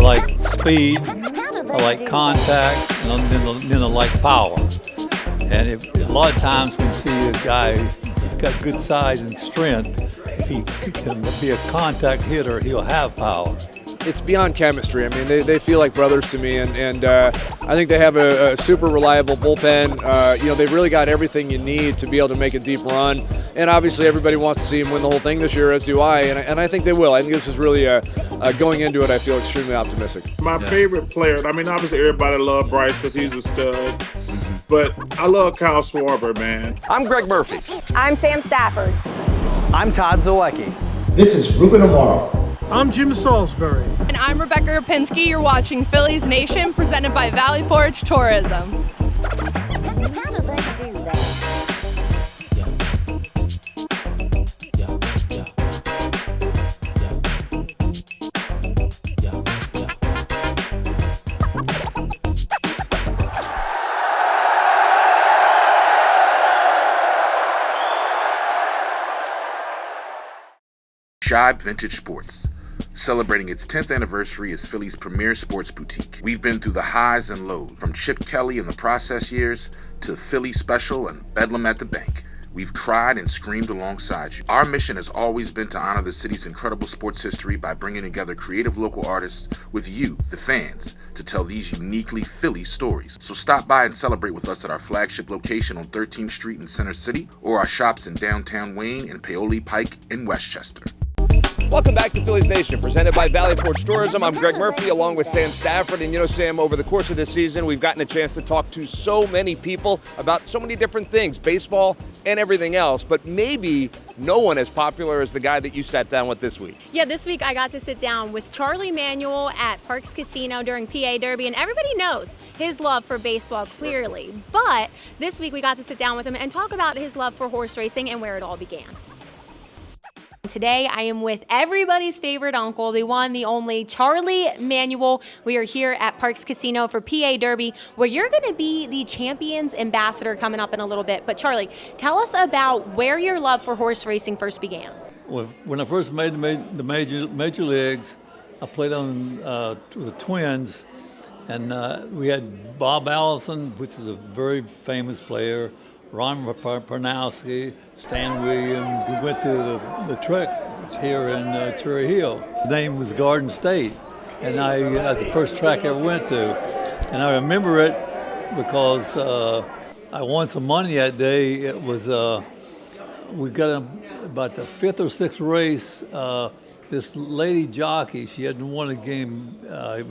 like speed, I like contact, and then I like power. And a lot of times when you see a guy who's got good size and strength, if he can be a contact hitter, he'll have power. It's beyond chemistry. I mean, they feel like brothers to me, and I think they have a super reliable bullpen. They've really got everything you need to be able to make a deep run. And obviously, everybody wants to see him win the whole thing this year, as do I. And I think they will. I think this is really going into it. I feel extremely optimistic. My favorite player. I mean, obviously everybody loves Bryce because he's a stud. But I love Kyle Schwarber, man. I'm Gregg Murphy. I'm Sam Stafford. I'm Todd Zolecki. This is Ruben Amaro. I'm Jim Salisbury. And I'm Rebecca Rapinski. You're watching Phillies Nation, presented by Valley Forge Tourism. Shibe Vintage Sports, celebrating its 10th anniversary as Philly's premier sports boutique. We've been through the highs and lows, from Chip Kelly and the Process years to Philly Special and Bedlam at the Bank. We've cried and screamed alongside you. Our mission has always been to honor the city's incredible sports history by bringing together creative local artists with you, the fans, to tell these uniquely Philly stories. So stop by and celebrate with us at our flagship location on 13th Street in Center City, or our shops in downtown Wayne and Paoli Pike in Westchester. Welcome back to Phillies Nation, presented by Valley Forge Tourism. I'm Gregg Murphy, along with Sam Stafford. And Sam, over the course of this season, we've gotten a chance to talk to so many people about so many different things, baseball and everything else. But maybe no one as popular as the guy that you sat down with this week. Yeah, this week I got to sit down with Charlie Manuel at Parks Casino during PA Derby, and everybody knows his love for baseball, clearly. But this week we got to sit down with him and talk about his love for horse racing and where it all began. Today, I am with everybody's favorite uncle, the one, the only, Charlie Manuel. We are here at Parks Casino for PA Derby, where you're going to be the Champions Ambassador coming up in a little bit. But Charlie, tell us about where your love for horse racing first began. When I first made the major leagues, I played on the Twins, and we had Bob Allison, which is a very famous player, Ron Parnowski, Stan Williams. We went to the track here in Cherry Hill. His name was Garden State, and that's the first track I ever went to. And I remember it because I won some money that day. It was, we got about the fifth or sixth race. This lady jockey, she hadn't won a game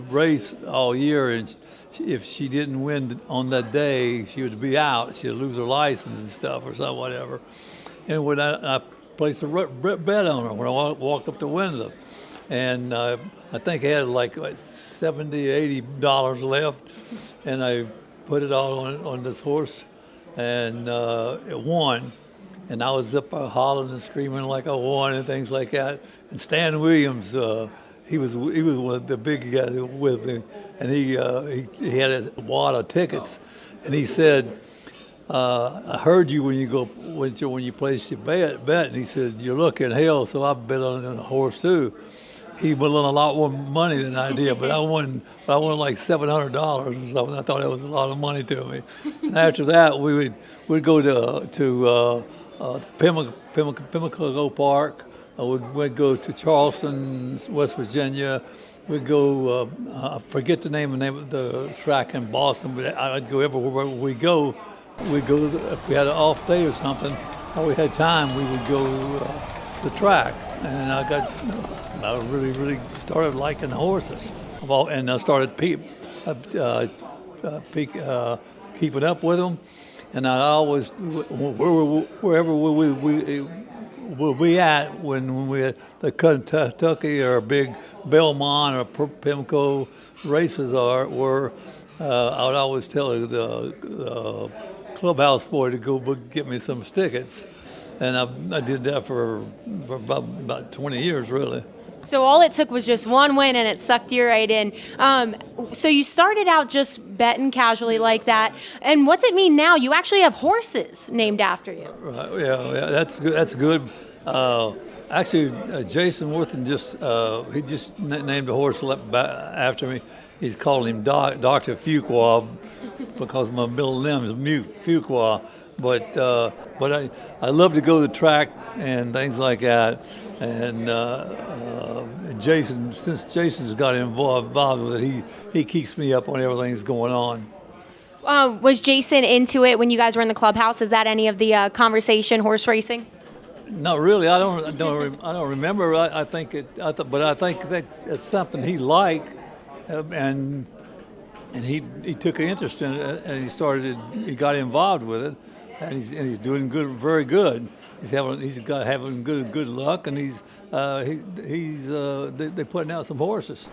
race all year, and if she didn't win on that day, she would be out. She'd lose her license and stuff or something, whatever. And when I placed a bet on her when I walked up to Windsor, and I think I had like $70, $80 left, and I put it all on this horse, and it won. And I was up hollering and screaming like I won and things like that. And Stan Williams, he was one of the big guys with me, and he had a wad of tickets, and he said, "I heard you when you placed your bet." And he said, "You're lucky in hell." So I bet on a horse too. He won a lot more money than I did, but I won like $700 or something. I thought that was a lot of money to me. And after that, we'd go to Pimlico Park. We'd go to Charleston, West Virginia. We'd go, I forget the name of the track in Boston, but I'd go everywhere we go. We'd go, if we had an off day or something, or we had time, we would go to the track. And I really started liking horses. And I started keeping up with them. And I always, wherever we at when we at the Kentucky or big Belmont or Pimlico races were, I would always tell the clubhouse boy to go get me some tickets. And I did that for about 20 years, really. So all it took was just one win, and it sucked you right in. So you started out just betting casually like that. And what's it mean now? You actually have horses named after you. Right. Yeah, that's good. That's good. Actually, Jason Worthing he just named a horse after me. He's called him Dr. Fuqua because my middle name is Fuqua. But I love to go to the track and things like that. And Jason, since Jason's got involved with it, he keeps me up on everything that's going on. Was Jason into it when you guys were in the clubhouse? Is that any of the conversation, horse racing? Not really. I don't remember. I think that's something he liked, and he took an interest in it, and he got involved with it, and he's doing good, very good. He's having good luck, and they're putting out some horses.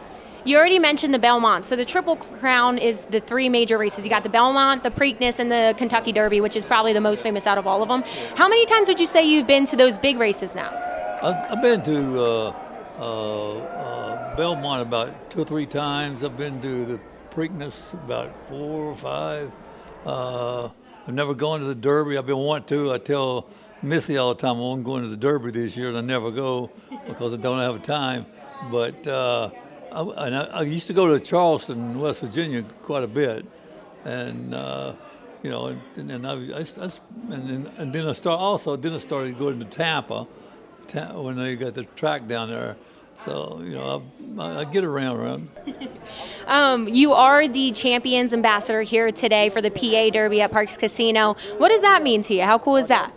You already mentioned the Belmont. So the Triple Crown is the three major races. You got the Belmont, the Preakness, and the Kentucky Derby, which is probably the most famous out of all of them. How many times would you say you've been to those big races now? I've been to Belmont about 2 or 3 times. I've been to the Preakness about 4 or 5. I've never gone to the Derby. I've been wanting to. I tell Missy all the time I'm going to the Derby this year, and I never go because I don't have time. But I used to go to Charleston, West Virginia, quite a bit, and then I started going to Tampa when they got the track down there. So I get around. You are the Champions Ambassador here today for the PA Derby at Parks Casino. What does that mean to you? How cool is that?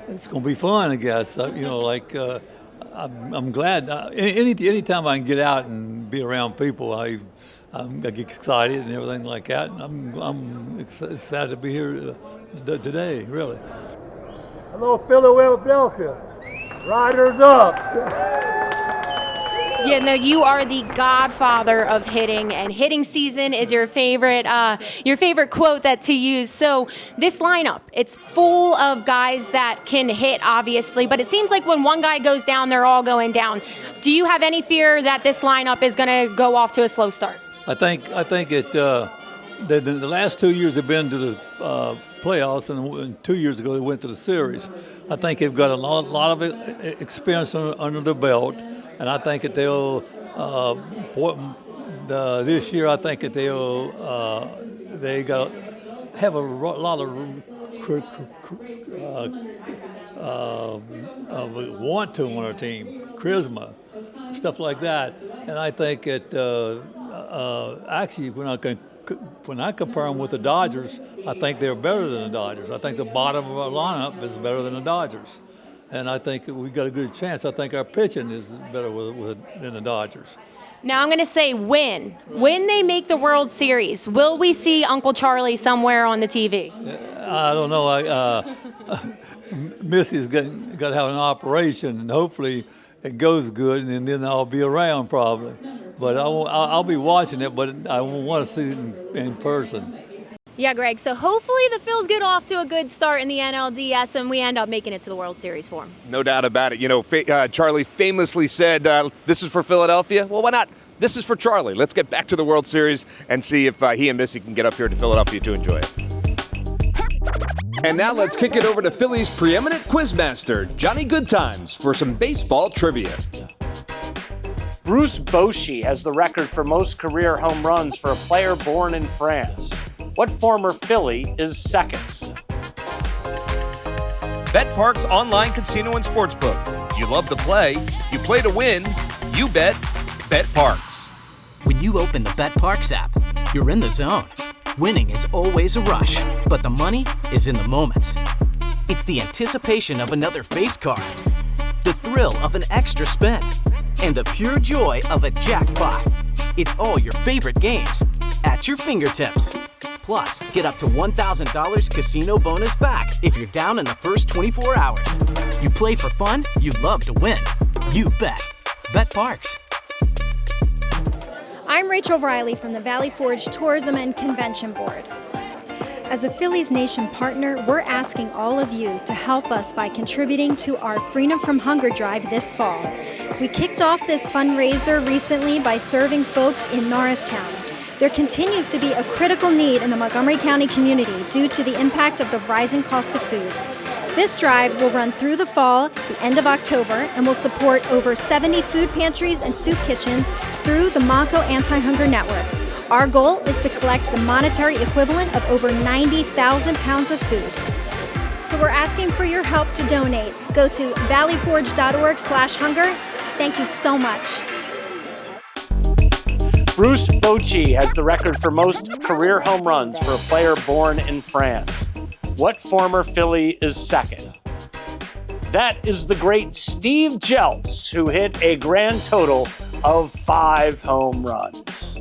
It's going to be fun, I guess. I'm glad. Anytime I can get out and be around people, I get excited and everything like that. I'm excited to be here today, really. Hello, Philadelphia. Riders up. Yeah, no, you are the godfather of hitting, and hitting season is your favorite quote to use. So this lineup, it's full of guys that can hit, obviously, but it seems like when one guy goes down, they're all going down. Do you have any fear that this lineup is going to go off to a slow start? I think the last 2 years they've been to the playoffs, and 2 years ago they went to the series. I think they've got a lot of experience under their belt. And I think that they'll this year. I think that they have a lot of want to on our team, charisma, stuff like that. And I think that actually when I compare them with the Dodgers, I think they're better than the Dodgers. I think the bottom of our lineup is better than the Dodgers. And I think we got a good chance. I think our pitching is better than the Dodgers. Now I'm going to say when they make the World Series, will we see Uncle Charlie somewhere on the TV? I don't know. Missy's got to have an operation, and hopefully it goes good, and then I'll be around probably. But I'll be watching it, but I want to see it in person. Yeah, Greg, so hopefully the Phils get off to a good start in the NLDS and we end up making it to the World Series for them. No doubt about it. Charlie famously said, this is for Philadelphia. Well, why not? This is for Charlie. Let's get back to the World Series and see if he and Missy can get up here to Philadelphia to enjoy it. And now let's kick it over to Philly's preeminent quizmaster, Johnny Goodtimes, for some baseball trivia. Bruce Bochy has the record for most career home runs for a player born in France. What former Philly is second? BetParks online casino and sportsbook. You love to play, you play to win, you bet BetParks. When you open the BetParks app, you're in the zone. Winning is always a rush, but the money is in the moments. It's the anticipation of another face card, the thrill of an extra spin, and the pure joy of a jackpot. It's all your favorite games at your fingertips. Plus, get up to $1,000 casino bonus back if you're down in the first 24 hours. You play for fun, you love to win. You bet. BetParks. I'm Rachel Riley from the Valley Forge Tourism and Convention Board. As a Phillies Nation partner, we're asking all of you to help us by contributing to our Freedom from Hunger drive this fall. We kicked off this fundraiser recently by serving folks in Norristown. There continues to be a critical need in the Montgomery County community due to the impact of the rising cost of food. This drive will run through the fall, the end of October, and will support over 70 food pantries and soup kitchens through the Montco Anti-Hunger Network. Our goal is to collect the monetary equivalent of over 90,000 pounds of food. So we're asking for your help to donate. Go to valleyforge.org/hunger. Thank you so much. Bruce Bochy has the record for most career home runs for a player born in France. What former Philly is second? That is the great Steve Jeltz, who hit a grand total of 5 home runs.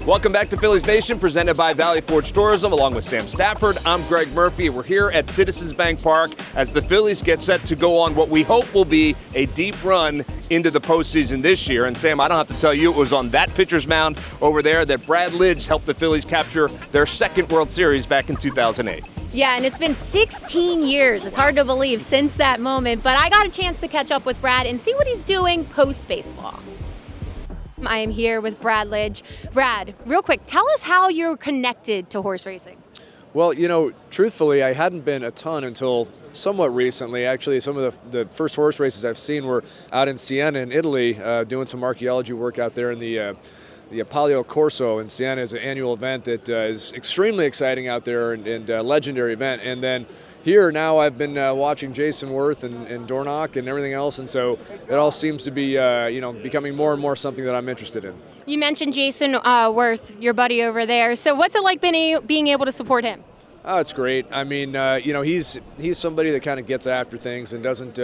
Welcome back to Phillies Nation, presented by Valley Forge Tourism, along with Sam Stafford. I'm Gregg Murphy. We're here at Citizens Bank Park as the Phillies get set to go on what we hope will be a deep run into the postseason this year. And Sam, I don't have to tell you, it was on that pitcher's mound over there that Brad Lidge helped the Phillies capture their second World Series back in 2008. Yeah, and it's been 16 years. It's hard to believe since that moment, but I got a chance to catch up with Brad and see what he's doing post-baseball. I am here with Brad Lidge. Brad, real quick, tell us how you're connected to horse racing. Well, truthfully, I hadn't been a ton until somewhat recently. Actually, some of the first horse races I've seen were out in Siena in Italy, doing some archaeology work out there in the Palio Corso in Siena. Is an annual event that is extremely exciting out there and a legendary event. And then here now I've been watching Jason Worth and Dornoch and everything else, and so it all seems to be becoming more and more something that I'm interested in. You mentioned Jason Worth, your buddy over there. So what's it like being able to support him? Oh, it's great. I mean, he's somebody that kind of gets after things and doesn't.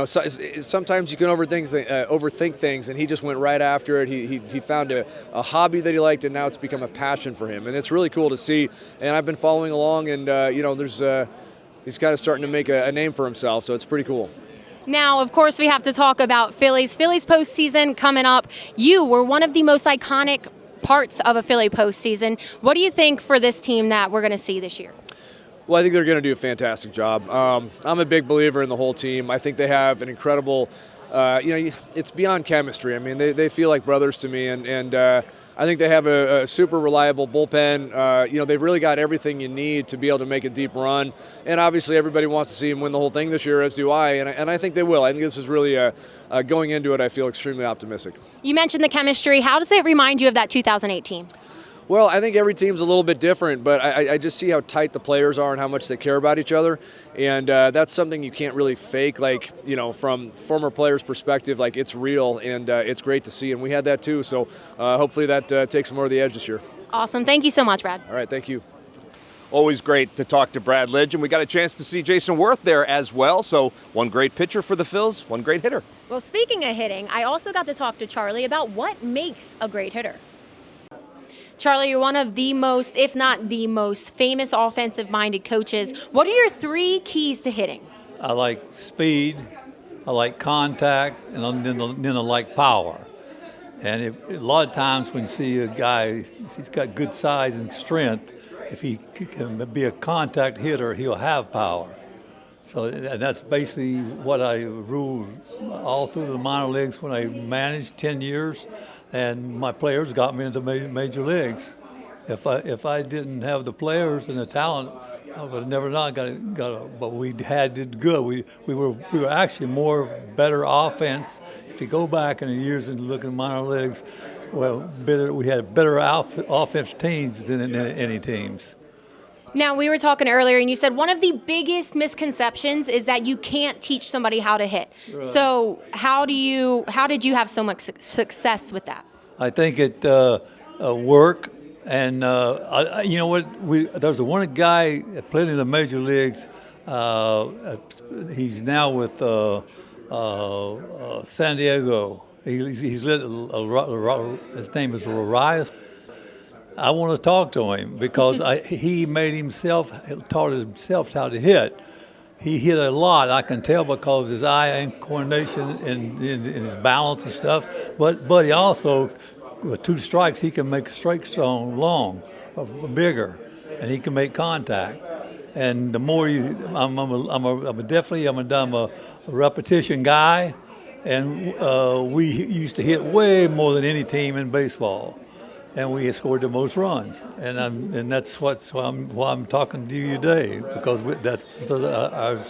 Sometimes you can overthink things, and he just went right after it. He found a hobby that he liked, and now it's become a passion for him, and it's really cool to see. And I've been following along, and he's kind of starting to make a name for himself, so it's pretty cool. Now, of course, we have to talk about Phillies postseason coming up. You were one of the most iconic parts of a Philly postseason. What do you think for this team that we're going to see this year? Well, I think they're going to do a fantastic job. I'm a big believer in the whole team. I think they have an incredible, it's beyond chemistry. I mean, they feel like brothers to me, and I think they have a super reliable bullpen. They've really got everything you need to be able to make a deep run. And obviously, everybody wants to see them win the whole thing this year, as do I. And I think they will. I think this is really going into it. I feel extremely optimistic. You mentioned the chemistry. How does it remind you of that 2008 team? Well, I think every team's a little bit different, but I just see how tight the players are and how much they care about each other. And that's something you can't really fake, from former players' perspective, it's real, and it's great to see. And we had that too, so hopefully that takes some more of the edge this year. Awesome. Thank you so much, Brad. All right, thank you. Always great to talk to Brad Lidge, and we got a chance to see Jason Worth there as well. So one great pitcher for the Phils, one great hitter. Well, speaking of hitting, I also got to talk to Charlie about what makes a great hitter. Charlie, you're one of the most, if not the most, famous offensive-minded coaches. What are your 3 keys to hitting? I like speed, I like contact, and then I like power. And a lot of times when you see a guy, he's got good size and strength, if he can be a contact hitter, he'll have power. So that's basically what I ruled all through the minor leagues when I managed 10 years. And my players got me into major leagues. If I didn't have the players and the talent, I would have never not got it. But we did good. We were actually better offense. If you go back in the years and look at minor leagues, we had better offense teams than any teams. Now, we were talking earlier, and you said one of the biggest misconceptions is that you can't teach somebody how to hit. Right. So how did you have so much success with that? I think it work, and you know what? There was one guy that played in the major leagues. He's now with San Diego. He's lit. His name is Arias. I want to talk to him because he taught himself how to hit. He hit a lot, I can tell, because his eye coordination and his balance and stuff. But he also, with 2 strikes, he can make a strike zone long, bigger, and he can make contact. And the more I'm a repetition guy, and we used to hit way more than any team in baseball. and we scored the most runs. And that's why I'm talking to you today, because that's our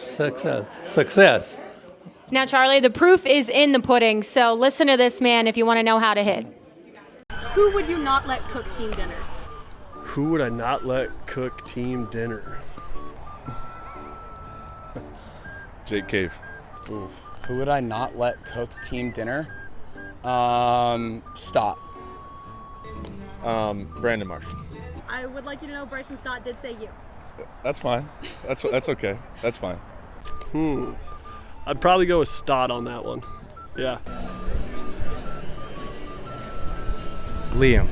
success. Now, Charlie, the proof is in the pudding, so listen to this man if you want to know how to hit. Who would you not let cook team dinner? Who would I not let cook team dinner? Jake Cave. Oof. Who would I not let cook team dinner? Stott. Brandon Marsh. I would like you to know Bryson Stott did say you. That's fine. That's okay. That's fine. I'd probably go with Stott on that one. Yeah. Liam.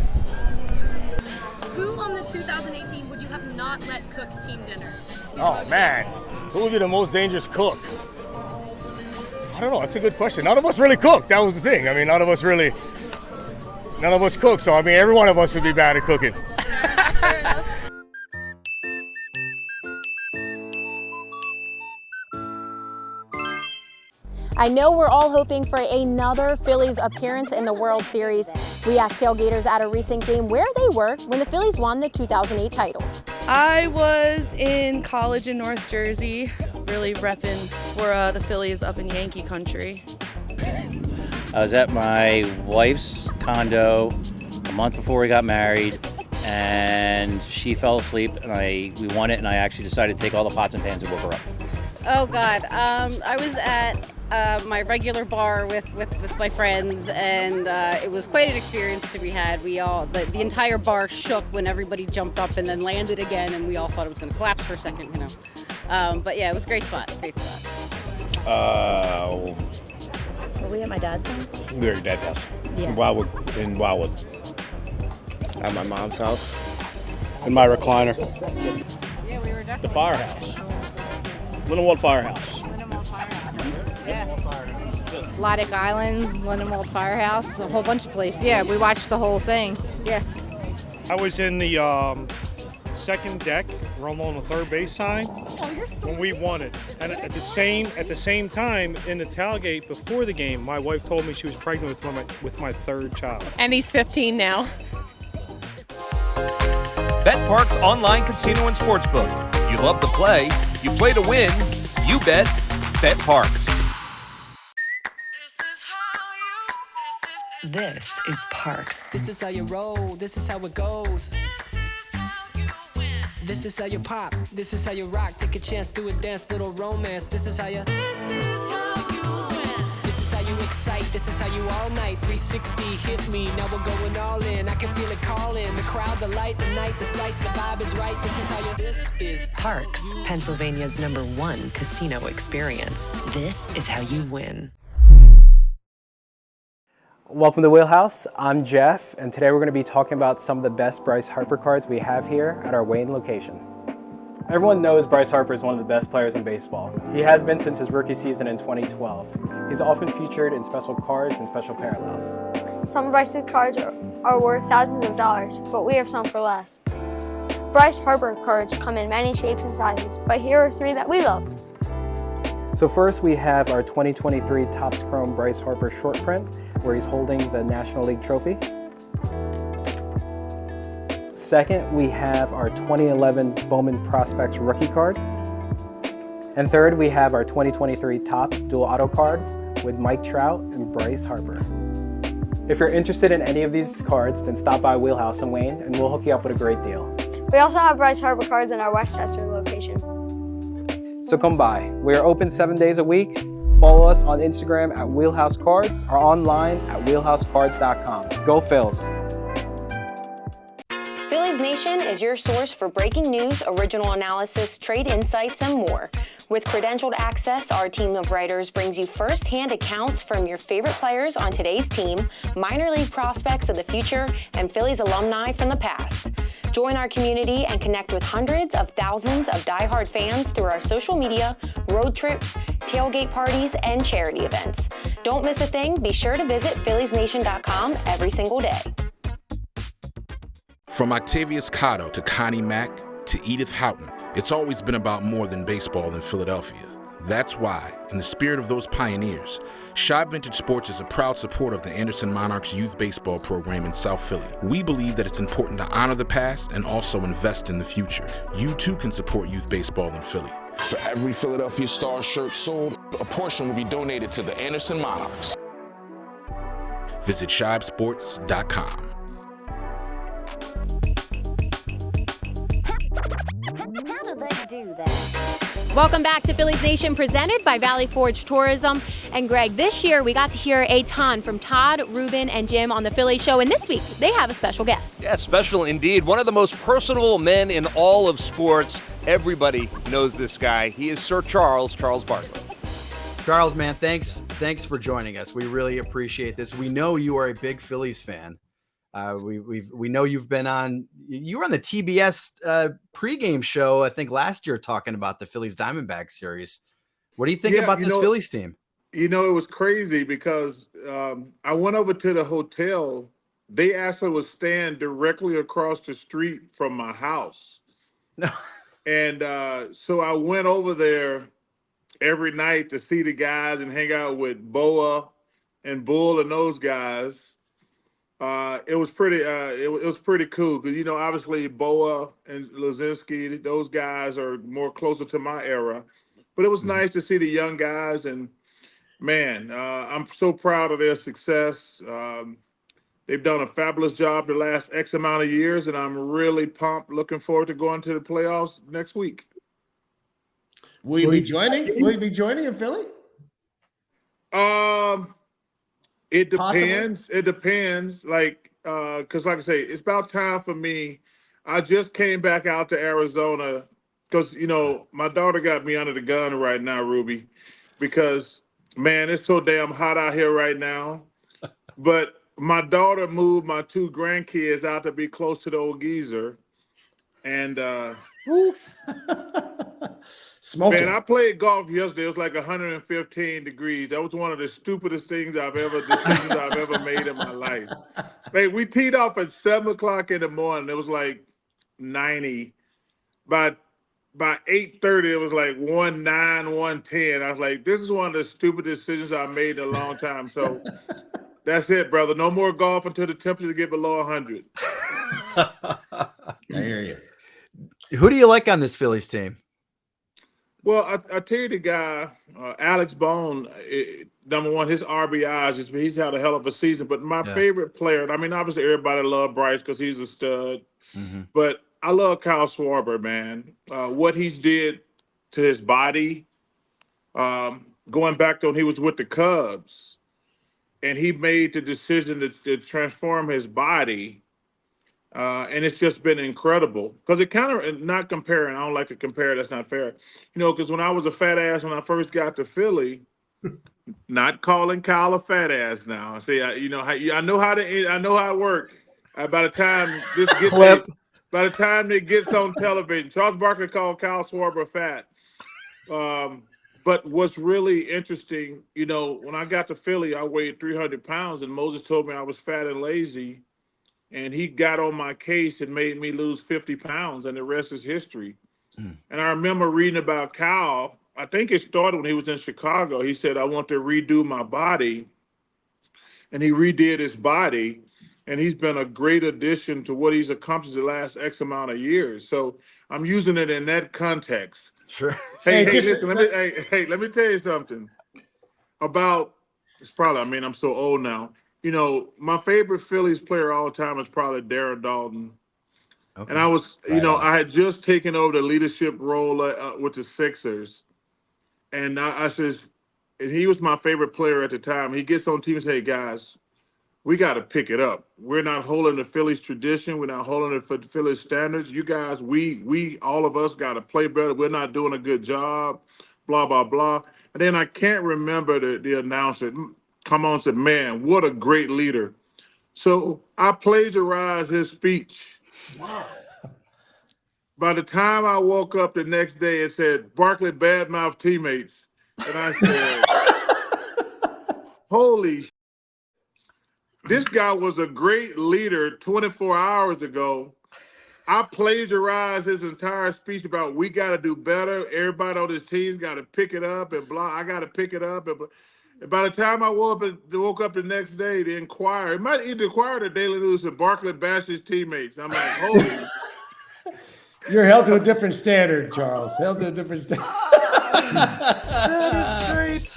Who on the 2018 would you have not let cook team dinner? Oh, man. Who would be the most dangerous cook? I don't know. That's a good question. None of us really cook. That was the thing. I mean, none of us cook. So, I mean, every one of us would be bad at cooking. I know we're all hoping for another Phillies appearance in the World Series. We asked tailgaters at a recent game where they were when the Phillies won the 2008 title. I was in college in North Jersey, really repping for the Phillies up in Yankee country. I was at my wife's condo a month before we got married, and she fell asleep, and we won it, and I actually decided to take all the pots and pans and woke her up. Oh God, I was at my regular bar with my friends, and it was quite an experience to be had. We all, the entire bar shook when everybody jumped up and then landed again, and we all thought it was going to collapse for a second, you know. But yeah, it was a great spot. Were we at my dad's house? We were at your dad's house. Yeah. In Wildwood. At my mom's house. In my recliner. Yeah, we were definitely The firehouse. Lindenwold Firehouse. Yeah. Lodick Island, Lindenwold Firehouse, a whole bunch of places. Yeah, we watched the whole thing. Yeah. I was in the second deck, rolling on the third base sign when we won it. And at the same time, in the tailgate before the game, my wife told me she was pregnant with my third child. And he's 15 now. BetParks online casino and sportsbook. You love to play, you play to win, you bet BetParks. This is Parks. This is how you roll, this is how it goes. This is how you pop, this is how you rock. Take a chance, do a dance, little romance. This is how you win. This is how you excite, this is how you all night. 360 hit me, now we're going all in. I can feel it calling, the crowd, the light, the night, the sights, the vibe is right. This is how you. This is Parks, Pennsylvania's #1 casino experience. This is how you win. Welcome to Wheelhouse. I'm Jeff, and today we're going to be talking about some of the best Bryce Harper cards we have here at our Wayne location. Everyone knows Bryce Harper is one of the best players in baseball. He has been since his rookie season in 2012. He's often featured in special cards and special parallels. Some of Bryce's cards are worth thousands of dollars, but we have some for less. Bryce Harper cards come in many shapes and sizes, but here are 3 that we love. So first we have our 2023 Topps Chrome Bryce Harper short print, where he's holding the National League trophy. Second, we have our 2011 Bowman Prospects rookie card. And third, we have our 2023 Topps dual auto card with Mike Trout and Bryce Harper. If you're interested in any of these cards, then stop by Wheelhouse in Wayne and we'll hook you up with a great deal. We also have Bryce Harper cards in our Westchester location. So come by. We are open 7 days a week. Follow us on Instagram at Wheelhouse Cards or online at wheelhousecards.com. Go Phils! Phillies Nation is your source for breaking news, original analysis, trade insights, and more. With credentialed access, our team of writers brings you first-hand accounts from your favorite players on today's team, minor league prospects of the future, and Phillies alumni from the past. Join our community and connect with hundreds of thousands of diehard fans through our social media, road trips, tailgate parties, and charity events. Don't miss a thing. Be sure to visit PhilliesNation.com every single day. From Octavius Cotto to Connie Mack to Edith Houghton, it's always been about more than baseball in Philadelphia. That's why, in the spirit of those pioneers, Shibe Vintage Sports is a proud supporter of the Anderson Monarchs youth baseball program in South Philly. We believe that it's important to honor the past and also invest in the future. You too can support youth baseball in Philly. For every Philadelphia Stars shirt sold, a portion will be donated to the Anderson Monarchs. Visit shibesports.com. Welcome back to Phillies Nation, presented by Valley Forge Tourism. And Greg, this year we got to hear a ton from Todd, Ruben, and Jim on the Phillies Show. And this week they have a special guest. Yeah, special indeed. One of the most personable men in all of sports. Everybody knows this guy. He is Sir Charles Barkley. Charles, man, thanks for joining us. We really appreciate this. We know you are a big Phillies fan. We know you were on the TBS pregame show, I think last year, talking about the Phillies Diamondbacks series. What do you think about this Phillies team? You know, it was crazy because I went over to the hotel. They actually was staying directly across the street from my house. And so I went over there every night to see the guys and hang out with Boa and Bull and those guys. It was pretty. It was pretty cool because obviously Boa and Lazinski, those guys are more closer to my era. But it was nice to see the young guys, and man, I'm so proud of their success. They've done a fabulous job the last X amount of years, and I'm really pumped. Looking forward to going to the playoffs next week. Will you be joining? Will you be joining in Philly? It depends. Possibly? It depends. Because like I say, it's about time for me. I just came back out to Arizona because, my daughter got me under the gun right now, Ruby, because, man, it's so damn hot out here right now. But my daughter moved my two grandkids out to be close to the old geezer. And, Smoking. Man, I played golf yesterday. It was like 115 degrees. That was one of the stupidest decisions I've ever made in my life. Man, we teed off at 7 o'clock in the morning. It was like 90. By 8:30, it was like 109, 110. I was like, this is one of the stupidest decisions I've made in a long time. So that's it, brother. No more golf until the temperature get below 100. I hear you. Who do you like on this Phillies team? Well, I tell you the guy, Alex Bone, number one, his RBIs, he's had a hell of a season. But my favorite player, I mean, obviously everybody loves Bryce because he's a stud. Mm-hmm. But I love Kyle Schwarber, man. What he's did to his body, going back to when he was with the Cubs, and he made the decision to transform his body. And it's just been incredible because it kind of, not comparing, I don't like to compare, that's not fair. Because when I was a fat ass when I first got to Philly, not calling Kyle a fat ass now. See, I know how it works. By the time it gets on television, Charles Barkley called Kyle Schwarber fat. But what's really interesting, when I got to Philly, I weighed 300 pounds, and Moses told me I was fat and lazy. And he got on my case and made me lose 50 pounds, and the rest is history. Mm. And I remember reading about Kyle. I think it started when he was in Chicago. He said, I want to redo my body. And he redid his body. And he's been a great addition to what he's accomplished the last X amount of years. So I'm using it in that context. Sure. Hey, listen, let me tell you something about, I'm so old now. My favorite Phillies player all the time is probably Darren Dalton. Okay. And I was, I had just taken over the leadership role with the Sixers. And I says, and he was my favorite player at the time. He gets on team and says, hey, guys, we got to pick it up. We're not holding the Phillies tradition. We're not holding it for the Phillies standards. You guys, we all of us got to play better. We're not doing a good job, blah, blah, blah. And then I can't remember the announcer. Come on, said, man, what a great leader. So I plagiarized his speech. Wow. By the time I woke up the next day, it said, Barkley badmouth teammates. And I said, holy shit. This guy was a great leader 24 hours ago. I plagiarized his entire speech about we got to do better. Everybody on this team's got to pick it up and blah. I got to pick it up. And by the time I woke up the next day, the Inquirer, it might either Inquirer or the Daily News, and Barkley bashed his teammates. I'm like, holy. You're held to a different standard, Charles. Held to a different standard. That is great.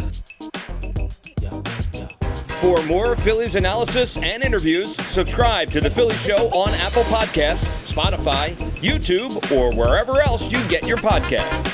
For more Phillies analysis and interviews, subscribe to The Phillies Show on Apple Podcasts, Spotify, YouTube, or wherever else you get your podcasts.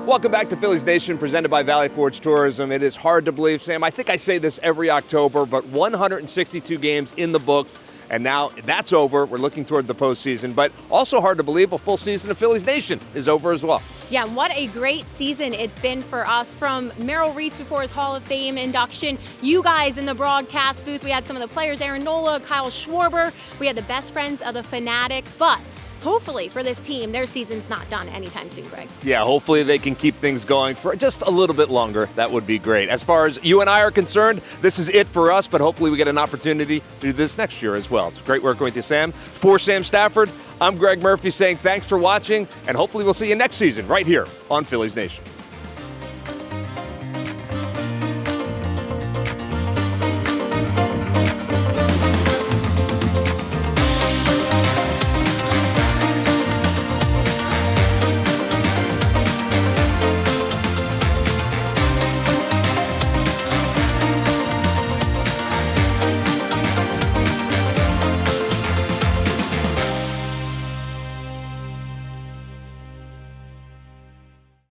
Welcome back to Phillies Nation, presented by Valley Forge Tourism. It is hard to believe, Sam. I think I say this every October, but 162 games in the books, and now that's over. We're looking toward the postseason, but also hard to believe a full season of Phillies Nation is over as well. Yeah, what a great season it's been for us, from Merrill Reese before his Hall of Fame induction, you guys in the broadcast booth. We had some of the players, Aaron Nola, Kyle Schwarber. We had the best friends of the Fanatic, but hopefully for this team, their season's not done anytime soon, Greg. Yeah, hopefully they can keep things going for just a little bit longer. That would be great. As far as you and I are concerned, this is it for us, but hopefully we get an opportunity to do this next year as well. It's great working with you, Sam. For Sam Stafford, I'm Gregg Murphy saying thanks for watching, and hopefully we'll see you next season right here on Phillies Nation.